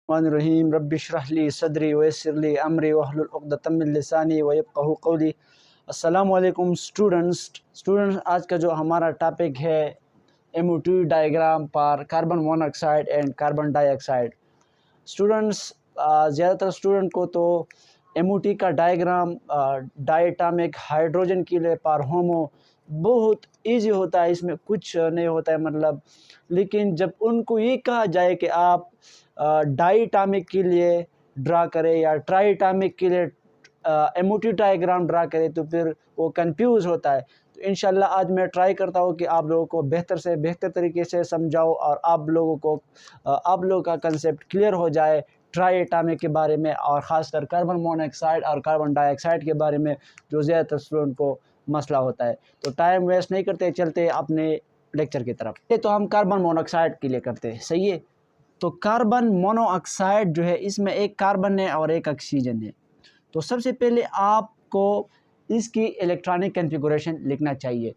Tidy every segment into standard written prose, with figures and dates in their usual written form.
रहीम rabbi श्रह ली सदरी वयस्सिर ली अमरी वहलुल उक़दतम मिन लिसानी वयफ़क़हू क़ौली। अस्सलामु अलैकुम स्टूडेंट्स, आज का जो हमारा टॉपिक है MOT डायग्राम पर carbon monoxide and carbon dioxide. Students, ज़्यादातर स्टूडेंट को तो MOT का डायग्राम डायटॉमिक हाइड्रोजन के लिए पर होमो बहुत इजी होता है, इसमें कुछ नहीं होता है मतलब। लेकिन जब उनको ये कहा जाए कि आप डायटॉमिक के लिए ड्रा करें या ट्राइटॉमिक के लिए MOT डायग्राम ड्रा करें तो फिर वो कंफ्यूज होता है। तो इंशाल्लाह आज मैं ट्राई करता हूँ कि आप लोगों को बेहतर से बेहतर तरीके से समझाऊँ और आप लोगों का कंसेप्ट क्लियर हो जाए ट्राइटॉमिक के बारे में, और ख़ासकर कार्बन मोनोऑक्साइड और कार्बन डाइऑक्साइड के बारे में जो ज़्यादातर स्टूडेंट को मसला होता है। तो टाइम वेस्ट नहीं करते, चलते अपने लेक्चर की तरफ। ये तो हम कार्बन मोनोऑक्साइड के लिए करते हैं, सही है। तो कार्बन मोनोऑक्साइड जो है, इसमें एक कार्बन है और एक ऑक्सीजन है। तो सबसे पहले आपको इसकी इलेक्ट्रॉनिक कॉन्फ़िगरेशन लिखना चाहिए।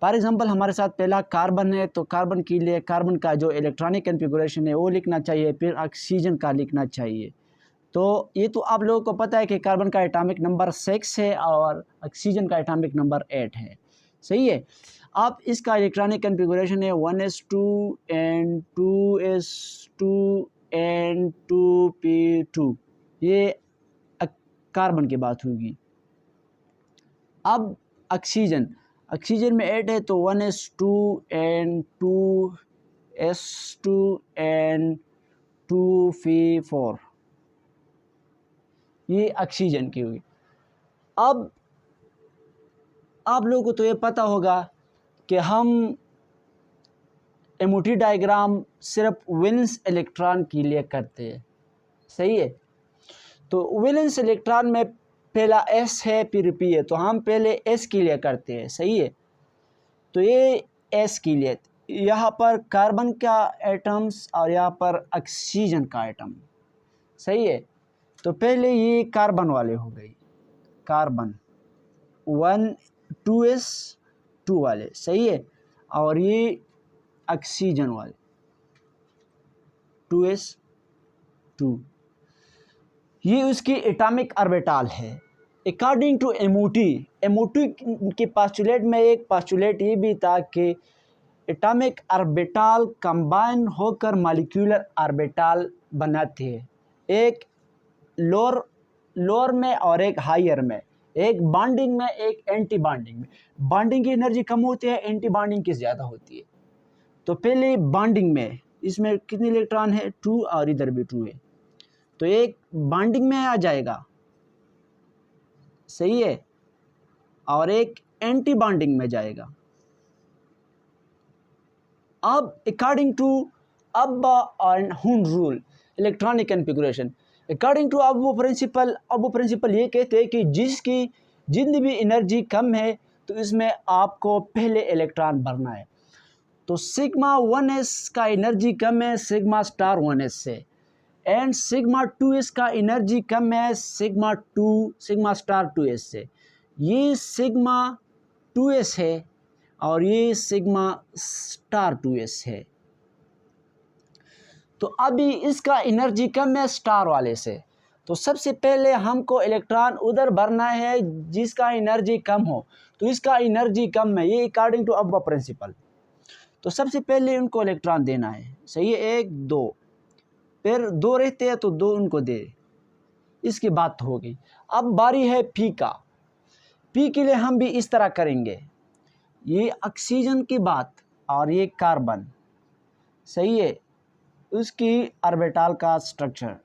फॉर एग्जांपल हमारे साथ पहला कार्बन है, तो कार्बन के लिए कार्बन का जो इलेक्ट्रॉनिक कॉन्फ़िगरेशन है वो लिखना चाहिए, फिर ऑक्सीजन का लिखना चाहिए। तो ये तो आप लोगों को पता है कि कार्बन का एटॉमिक नंबर 6 है और ऑक्सीजन का एटॉमिक नंबर 8 है, सही है। अब इसका इलेक्ट्रॉनिक कॉन्फ़िगरेशन है 1s2 and 2s2 and 2p2। ये कार्बन की बात होगी। अब ऑक्सीजन में 8 है, तो 1s2 and 2s2 and 2p4, ये ऑक्सीजन की हुई। अब आप लोगों को तो ये पता होगा कि हम MOT डायग्राम सिर्फ वैलेंस इलेक्ट्रॉन के लिए करते हैं, सही है। तो वैलेंस इलेक्ट्रॉन में पहला S है फिर P है, तो हम पहले S के लिए करते हैं, सही है। तो ये S के लिए, यहाँ पर कार्बन का एटम्स और यहाँ पर ऑक्सीजन का एटम, सही है। तो पहले ये कार्बन वाले हो गई, कार्बन 2s2 वाले, सही है। और ये ऑक्सीजन वाले 2s2, ये उसकी एटॉमिक ऑर्बिटल है। अकॉर्डिंग टू MOT के पास्टुलेट में एक पास्टुलेट ये भी था कि एटॉमिक ऑर्बिटल कंबाइन होकर मॉलिक्यूलर ऑर्बिटल बनाते हैं, एक लोअर में और एक हायर में, एक बॉन्डिंग में एक एंटी बॉन्डिंग में। बॉन्डिंग की एनर्जी कम होती है, एंटी बॉन्डिंग की ज़्यादा होती है। तो पहले बॉन्डिंग में, इसमें कितने इलेक्ट्रॉन है? 2, और इधर भी 2 है, तो एक बॉन्डिंग में आ जाएगा, सही है, और एक एंटी बॉन्डिंग में जाएगा। अब अकॉर्डिंग टू अब्बा एंड हुन rule electronic configuration, according to अब्बू प्रिंसिपल ये कहते हैं कि जितनी भी एनर्जी कम है तो इसमें आपको पहले इलेक्ट्रॉन भरना है। तो सिग्मा 1s का एनर्जी कम है सिग्मा स्टार 1s से, एंड सिग्मा 2s का एनर्जी कम है सिग्मा स्टार 2s से। ये सिग्मा 2s है और ये सिग्मा स्टार 2s है। तो अभी इसका एनर्जी कम है स्टार वाले से, तो सबसे पहले हमको इलेक्ट्रॉन उधर भरना है जिसका एनर्जी कम हो। तो इसका एनर्जी कम है, ये अकॉर्डिंग टू अब्बा प्रिंसिपल। तो सबसे पहले उनको इलेक्ट्रॉन देना है, सही है, 1 2, फिर 2 रहते हैं तो 2 उनको दे। इसकी बात हो गई। अब बारी है P का। P के लिए हम भी इस तरह करेंगे, ये ऑक्सीजन की बात और ये कार्बन, सही है, उसकी ऑर्बिटल का स्ट्रक्चर,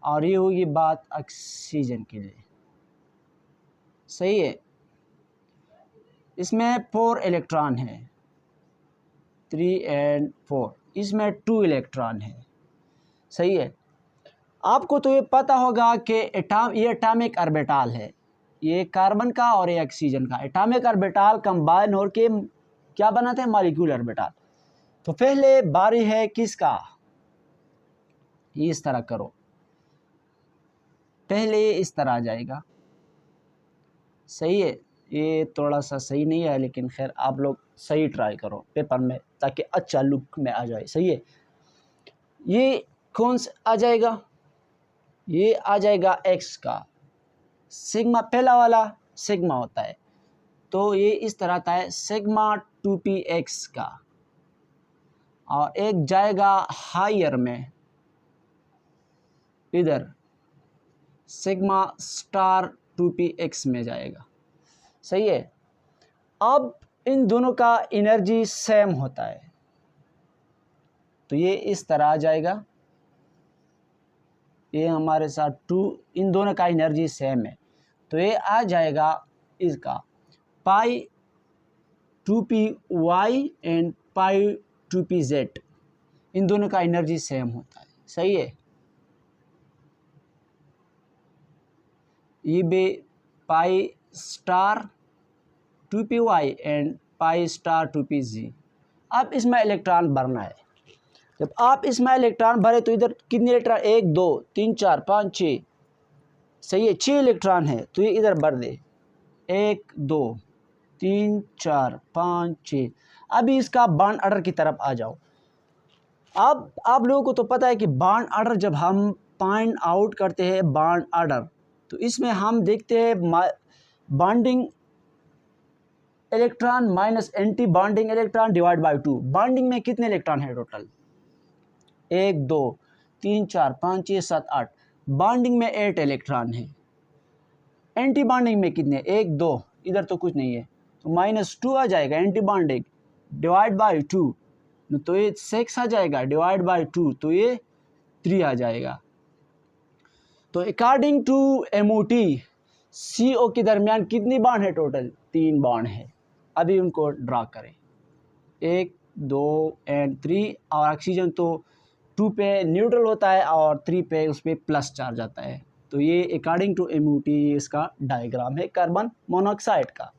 और ये होगी बात ऑक्सीजन के लिए, सही है। इसमें 4 इलेक्ट्रॉन है, 3 and 4, इसमें 2 इलेक्ट्रॉन है, सही है। आपको तो ये पता होगा कि ये एटॉमिक ऑर्बिटल है, ये कार्बन का और ये ऑक्सीजन का एटॉमिक ऑर्बिटल कंबाइन होकर क्या बनाते हैं? Molecular orbital. तो पहले बारी है किसका? ये इस तरह करो, पहले ये इस तरह आ जाएगा, सही है। ये थोड़ा सा सही नहीं है, लेकिन खैर आप लोग सही ट्राई करो पेपर में ताकि अच्छा लुक में आ जाए, सही है। ये कौन सा आ जाएगा, ये आ जाएगा x का सिग्मा, पहला वाला सिग्मा होता है, तो ये इस तरह आता है सिग्मा 2px का, और एक जाएगा हायर में इधर सिग्मा स्टार 2px में जाएगा। सही है। अब इन दोनों का एनर्जी सेम होता है, तो ये इस तरह आ जाएगा, ये हमारे साथ 2, इन दोनों का एनर्जी सेम है, तो ये आ जाएगा इसका पाई 2py एंड पाई 2pz, इन दोनों का एनर्जी सेम होता है। सही है। ये भी pi star 2py and pi star 2pz। अब इसमें इलेक्ट्रॉन भरना है। जब आप इसमें इलेक्ट्रॉन भरे तो इधर कितने इलेक्ट्रॉन, 1 2 3 4 5 6, सही है, 6 इलेक्ट्रॉन है, तो ये इधर भर दे 1 2 3 4 5 6। अभी इसका बॉन्ड ऑर्डर की तरफ आ जाओ। अब आप लोगों को तो पता है कि बॉन्ड ऑर्डर जब हम फाइंड आउट करते हैं बॉन्ड ऑर्डर, तो इसमें हम देखते हैं bonding electron minus anti bonding electron divide by 2। Bonding में कितने इलेक्ट्रॉन है टोटल, 1 2 3 4 5 6 7 8, बॉन्डिंग में 8 इलेक्ट्रॉन है। एंटी बॉन्डिंग में कितने, 1 2, इधर तो कुछ नहीं है, तो -2 आ जाएगा एंटी बॉन्डिंग डिवाइड बाय 2, तो ये 6 आ जाएगा डिवाइड बाय 2, तो ये 3 आ जाएगा। तो अकॉर्डिंग टू MOT CO के दरमियान कितनी बॉन्ड है टोटल, 3 बॉन्ड है। अभी उनको ड्रा करें, 1 2 एंड 3, और ऑक्सीजन तो 2 पे न्यूट्रल होता है और 3 पे उस पर प्लस चार्ज आता है। तो ये अकॉर्डिंग टू MOT इसका डायग्राम है कार्बन मोनोऑक्साइड का।